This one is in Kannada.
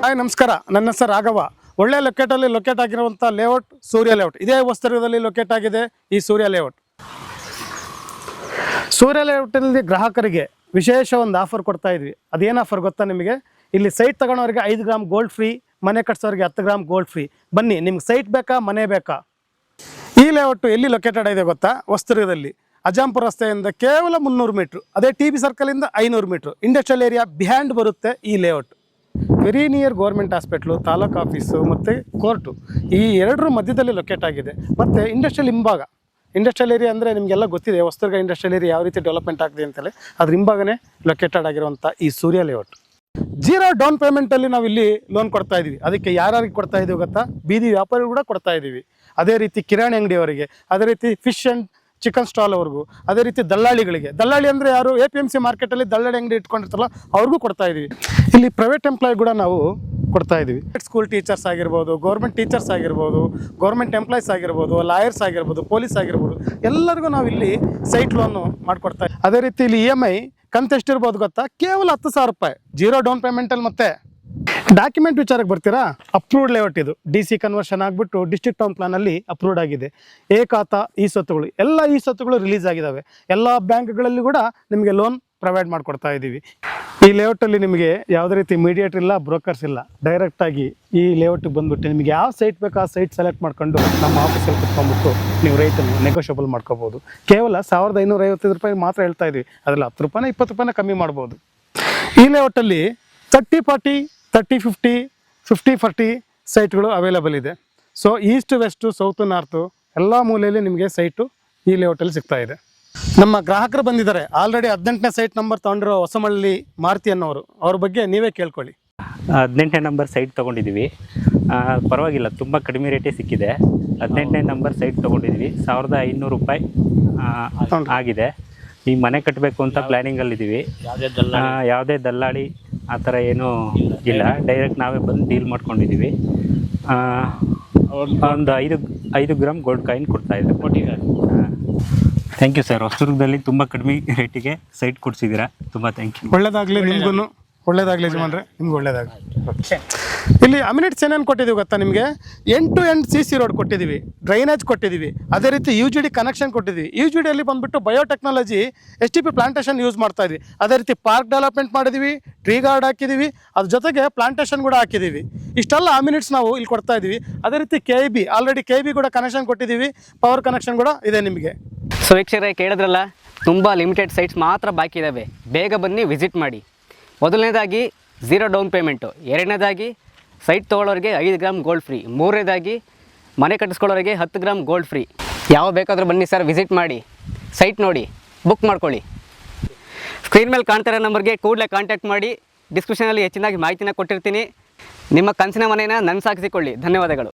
ಹಾಯ್ ನಮಸ್ಕಾರ, ನನ್ನ ಹೆಸರು ರಾಘವ. ಒಳ್ಳೆ ಲೊಕೇಟಲ್ಲಿ ಲೊಕೇಟ್ ಆಗಿರುವಂಥ ಲೇಔಟ್ ಸೂರ್ಯ ಲೇಔಟ್. ಇದೇ ಹೊಸದುರ್ಗದಲ್ಲಿ ಲೊಕೇಟ್ ಆಗಿದೆ ಈ ಸೂರ್ಯ ಲೇಔಟ್. ಸೂರ್ಯ ಲೇಔಟಲ್ಲಿ ಗ್ರಾಹಕರಿಗೆ ವಿಶೇಷ ಒಂದು ಆಫರ್ ಕೊಡ್ತಾ ಇದ್ವಿ. ಅದೇನು ಆಫರ್ ಗೊತ್ತಾ ನಿಮಗೆ? ಇಲ್ಲಿ ಸೈಟ್ ತಗೊಳ್ಳೋರಿಗೆ 5 ಗ್ರಾಮ್ ಗೋಲ್ಡ್ ಫ್ರೀ, ಮನೆ ಕಟ್ಸೋರಿಗೆ 10 ಗ್ರಾಮ್ ಗೋಲ್ಡ್ ಫ್ರೀ. ಬನ್ನಿ, ನಿಮ್ಗೆ ಸೈಟ್ ಬೇಕಾ ಮನೆ ಬೇಕಾ? ಈ ಲೇಔಟು ಎಲ್ಲಿ ಲೊಕೇಟೆಡ್ ಇದೆ ಗೊತ್ತಾ? ಹೊಸದುರ್ಗದಲ್ಲಿ ಅಜಾಂಪುರ ರಸ್ತೆಯಿಂದ ಕೇವಲ 300 ಮೀಟ್ರು. ಅದೇ TB ಸರ್ಕಲಿಂದ 500 ಮೀಟ್ರು. ಇಂಡಸ್ಟ್ರಿಯಲ್ ಏರಿಯಾ ಬಿಹ್ಯಾಂಡ್ ಬರುತ್ತೆ ಈ layout. Very near government hospital, taluk office ಮತ್ತು ಕೋರ್ಟು, ಈ ಎರಡರ ಮಧ್ಯದಲ್ಲಿ ಲೊಕೇಟ್ ಆಗಿದೆ. ಮತ್ತು ಇಂಡಸ್ಟ್ರಿಯಲ್ ಹಿಂಭಾಗ, ಇಂಡಸ್ಟ್ರಿಯಲ್ ಏರಿಯಾ ಅಂದರೆ ನಿಮಗೆಲ್ಲ ಗೊತ್ತಿದೆ. ಹೊಸದುರ್ಗ ಇಂಡಸ್ಟ್ರಿಯಲ್ ಏರಿಯಾ ಯಾವ ರೀತಿ ಡೆವಲಪ್ಮೆಂಟ್ ಆಗಿದೆ ಅಂತೇಳಿ, ಅದ್ರ ಹಿಂಭಾಗನೇ ಲೊಕೇಟೆಡ್ ಆಗಿರುವಂಥ ಈ ಸೂರ್ಯ ಲೇಔಟ್. 0 ಡೌನ್ ಪೇಮೆಂಟಲ್ಲಿ ನಾವು ಇಲ್ಲಿ ಲೋನ್ ಕೊಡ್ತಾ ಇದ್ದೀವಿ. ಅದಕ್ಕೆ ಯಾರಿಗೆ ಕೊಡ್ತಾ ಇದ್ದೀವಿ ಗೊತ್ತಾ? ಬೀದಿ ವ್ಯಾಪಾರಿಗಳು ಕೂಡ ಕೊಡ್ತಾ ಇದ್ದೀವಿ. ಅದೇ ರೀತಿ ಕಿರಾಣಿ ಅಂಗಡಿಯವರಿಗೆ, ಅದೇ ರೀತಿ ಫಿಶ್ ಆ್ಯಂಡ್ ಚಿಕನ್ ಸ್ಟಾಲ್ ಅವ್ರಿಗೂ, ಅದೇ ರೀತಿ ದಲ್ಲಾಳಿಗಳಿಗೆ. ದಲ್ಲಾಳಿ ಅಂದರೆ ಯಾರು? APMC ಮಾರ್ಕೆಟಲ್ಲಿ ದಲ್ಲಾಳಿ ಅಂಗಡಿ ಇಟ್ಕೊಂಡಿರ್ತಾರಲ್ಲ ಅವ್ರಿಗೂ ಕೊಡ್ತಾ ಇದ್ದೀವಿ. ಇಲ್ಲಿ ಪ್ರೈವೇಟ್ ಎಂಪ್ಲಾಯ್ ಕೂಡ ನಾವು ಕೊಡ್ತಾ ಇದ್ದೀವಿ. ಸ್ಕೂಲ್ ಟೀಚರ್ಸ್ ಆಗಿರ್ಬೋದು, ಗೌರ್ಮೆಂಟ್ ಟೀಚರ್ಸ್ ಆಗಿರ್ಬೋದು, ಗೌರ್ಮೆಂಟ್ ಎಂಪ್ಲಾಯ್ಸ್ ಆಗಿರ್ಬೋದು, ಲಾಯರ್ಸ್ ಆಗಿರ್ಬೋದು, ಪೊಲೀಸ್ ಆಗಿರ್ಬೋದು, ಎಲ್ಲರಿಗೂ ನಾವು ಇಲ್ಲಿ ಸೈಟ್ ಲೋನು ಮಾಡಿಕೊಡ್ತಾ ಇದ್ದೀವಿ. ಅದೇ ರೀತಿ ಇಲ್ಲಿ EMI ಕಂತು ಎಷ್ಟಿರ್ಬೋದು ಗೊತ್ತಾ? ಕೇವಲ 10,000 ರೂಪಾಯಿ, 0 ಡೌನ್ ಪೇಮೆಂಟಲ್ಲಿ. ಮತ್ತೆ ಡಾಕ್ಯುಮೆಂಟ್ ವಿಚಾರಕ್ಕೆ ಬರ್ತೀರಾ? ಅಪ್ರೂವ್ಡ್ ಲೇಔಟ್ ಇದು. DC ಕನ್ವರ್ಷನ್ ಆಗಿಬಿಟ್ಟು ಡಿಸ್ಟ್ರಿಕ್ಟ್ ಟೌನ್ ಪ್ಲಾನಲ್ಲಿ ಅಪ್ರೂವ್ಡ್ ಆಗಿದೆ. ಖಾತಾ ಈ ಸ್ವತ್ತುಗಳು, ಎಲ್ಲ ಈ ಸ್ವತ್ತುಗಳು ರಿಲೀಸ್ ಆಗಿದ್ದಾವೆ. ಎಲ್ಲ ಬ್ಯಾಂಕ್ಗಳಲ್ಲಿ ಕೂಡ ನಿಮಗೆ ಲೋನ್ ಪ್ರೊವೈಡ್ ಮಾಡಿಕೊಡ್ತಾ ಇದ್ದೀವಿ. ಈ ಲೇಔಟಲ್ಲಿ ನಿಮಗೆ ಯಾವುದೇ ರೀತಿ ಮೀಡಿಯೇಟರ್ ಇಲ್ಲ, ಬ್ರೋಕರ್ಸ್ ಇಲ್ಲ. ಡೈರೆಕ್ಟಾಗಿ ಈ ಲೇಔಟಿಗೆ ಬಂದುಬಿಟ್ಟು ನಿಮಗೆ ಯಾವ ಸೈಟ್ ಬೇಕೋ ಆ ಸೈಟ್ ಸೆಲೆಕ್ಟ್ ಮಾಡ್ಕೊಂಡು ನಮ್ಮ ಆಫೀಸಲ್ಲಿ ಕುತ್ಕೊಂಡ್ಬಿಟ್ಟು ನೀವು ರೇಟನ್ನು ನೆಗೋಷಿಯಬಲ್ ಮಾಡ್ಕೋಬೋದು. ಕೇವಲ 1,555 ರೂಪಾಯಿ ಮಾತ್ರ ಹೇಳ್ತಾ ಇದ್ವಿ. ಅದರಲ್ಲಿ 10 ರೂಪಾಯಿನ 20 ರೂಪಾಯಿನ ಕಮ್ಮಿ ಮಾಡ್ಬೋದು. ಈ ಲೇಔಟಲ್ಲಿ 30-40, 30-50, 50-40 ಸೈಟ್ಗಳು ಅವೈಲೇಬಲ್ ಇದೆ. So East west south north ಎಲ್ಲ ಮೂಲೆಯಲ್ಲಿ ನಿಮಗೆ ಸೈಟು ಈ ಲೇಔಟಲ್ಲಿ ಸಿಗ್ತಾ ಇದೆ. ನಮ್ಮ ಗ್ರಾಹಕರು ಬಂದಿದ್ದಾರೆ. ಆಲ್ರೆಡಿ 18ನೇ ಸೈಟ್ ನಂಬರ್ ತೊಗೊಂಡಿರೋ ಹೊಸಮಳ್ಳಿ ಮಾರುತಿ ಅನ್ನೋರು. ಅವ್ರ ಬಗ್ಗೆ ನೀವೇ ಕೇಳ್ಕೊಳ್ಳಿ. 18ನೇ ನಂಬರ್ ಸೈಟ್ ತೊಗೊಂಡಿದ್ದೀವಿ. ಪರವಾಗಿಲ್ಲ, ತುಂಬ ಕಡಿಮೆ ರೇಟೇ ಸಿಕ್ಕಿದೆ. 18ನೇ ನಂಬರ್ ಸೈಟ್ ತೊಗೊಂಡಿದ್ದೀವಿ. 1,500 ರೂಪಾಯಿ ಆಗಿದೆ. ಈ ಮನೆ ಕಟ್ಟಬೇಕು ಅಂತ ಪ್ಲ್ಯಾನಿಂಗಲ್ಲಿದ್ದೀವಿ. ಯಾವುದೇ ದಲ್ಲಾಳಿ ಆ ಥರ ಏನೂ ಇಲ್ಲ. ಡೈರೆಕ್ಟ್ ನಾವೇ ಬಂದು ಡೀಲ್ ಮಾಡ್ಕೊಂಡಿದ್ದೀವಿ. ಒಂದು 5 ಗ್ರಾಮ್ ಗೋಲ್ಡ್ ಕಾಯಿನ್ ಕೊಡ್ತಾಯಿದ್ದೀವಿ. Thank you sir. ಹೊಸದುರ್ಗದಲ್ಲಿ ತುಂಬ ಕಡಿಮೆ ರೇಟಿಗೆ ಸೈಟ್ ಕೊಡಿಸಿದ್ದೀರಾ. ತುಂಬ ಥ್ಯಾಂಕ್ ಯು. ಒಳ್ಳೇದಾಗಲಿ ನಿಮಗೂ, ಒಳ್ಳೇದಾಗಲಿ ಯಜಮಾನ್ರೆ, ನಿಮ್ಗೆ ಒಳ್ಳೇದಾಗಲಿ. ಇಲ್ಲಿ ಅಮ್ಯುನಿಟೀಸ್ ಏನೇನು ಕೊಟ್ಟಿದ್ದೀವಿ ಗೊತ್ತಾ ನಿಮಗೆ? End to end CC road ಕೊಟ್ಟಿದ್ದೀವಿ, ಡ್ರೈನೇಜ್ ಕೊಟ್ಟಿದ್ದೀವಿ, ಅದೇ ರೀತಿ UGD ಕನೆಕ್ಷನ್ ಕೊಟ್ಟಿದ್ದೀವಿ. UGDಯಲ್ಲಿ ಬಂದುಬಿಟ್ಟು ಬಯೋಟೆಕ್ನಾಲಜಿ STP ಪ್ಲಾಂಟೇಶನ್ ಯೂಸ್ ಮಾಡ್ತಾ ಇದ್ವಿ. ಅದೇ ರೀತಿ ಪಾರ್ಕ್ ಡೆವಲಪ್ಮೆಂಟ್ ಮಾಡಿದ್ದೀವಿ, ಟ್ರೀ ಗಾರ್ಡ್ ಹಾಕಿದ್ದೀವಿ, ಅದ್ರ ಜೊತೆಗೆ ಪ್ಲಾಂಟೇಶನ್ ಕೂಡ ಹಾಕಿದ್ದೀವಿ. ಇಷ್ಟೆಲ್ಲ ಅಮ್ಯುನಿಟೀಸ್ ನಾವು ಇಲ್ಲಿ ಕೊಡ್ತಾ ಇದ್ದೀವಿ. ಅದೇ ರೀತಿ KIB, ಆಲ್ರೆಡಿ KIB ಕೂಡ ಕನೆಕ್ಷನ್ ಕೊಟ್ಟಿದ್ದೀವಿ, ಪವರ್ ಕನೆಕ್ಷನ್ ಕೂಡ ಇದೆ ನಿಮಗೆ. ಸೊ ವೀಕ್ಷಕರೇ, ಕೇಳಿದ್ರಲ್ಲ, ತುಂಬ ಲಿಮಿಟೆಡ್ ಸೈಟ್ಸ್ ಮಾತ್ರ ಬಾಕಿ ಇದ್ದಾವೆ. ಬೇಗ ಬನ್ನಿ, ವಿಸಿಟ್ ಮಾಡಿ. ಮೊದಲನೇದಾಗಿ 0 ಡೌನ್ ಪೇಮೆಂಟು, ಎರಡನೇದಾಗಿ ಸೈಟ್ ತೊಗೊಳ್ಳೋರಿಗೆ 5 ಗ್ರಾಮ್ ಗೋಲ್ಡ್ ಫ್ರೀ, ಮೂರನೇದಾಗಿ ಮನೆ ಕಟ್ಟಿಸ್ಕೊಳ್ಳೋರಿಗೆ 10 ಗ್ರಾಮ್ ಗೋಲ್ಡ್ ಫ್ರೀ. ಯಾವ ಬೇಕಾದರೂ ಬನ್ನಿ ಸರ್, ವಿಸಿಟ್ ಮಾಡಿ, ಸೈಟ್ ನೋಡಿ, ಬುಕ್ ಮಾಡ್ಕೊಳ್ಳಿ. ಸ್ಕ್ರೀನ್ ಮೇಲೆ ಕಾಣ್ತಿರೋ ನಂಬರ್ಗೆ ಕೂಡಲೇ ಕಾಂಟ್ಯಾಕ್ಟ್ ಮಾಡಿ. ಡಿಸ್ಕ್ರಿಪ್ಷನಲ್ಲಿ ಹೆಚ್ಚಿನಾಗಿ ಮಾಹಿತಿನ ಕೊಟ್ಟಿರ್ತೀನಿ. ನಿಮ್ಮ ಕನಸಿನ ಮನೆಯನ್ನು ನನಸಾಗಿಸಿಕೊಳ್ಳಿ. ಧನ್ಯವಾದಗಳು.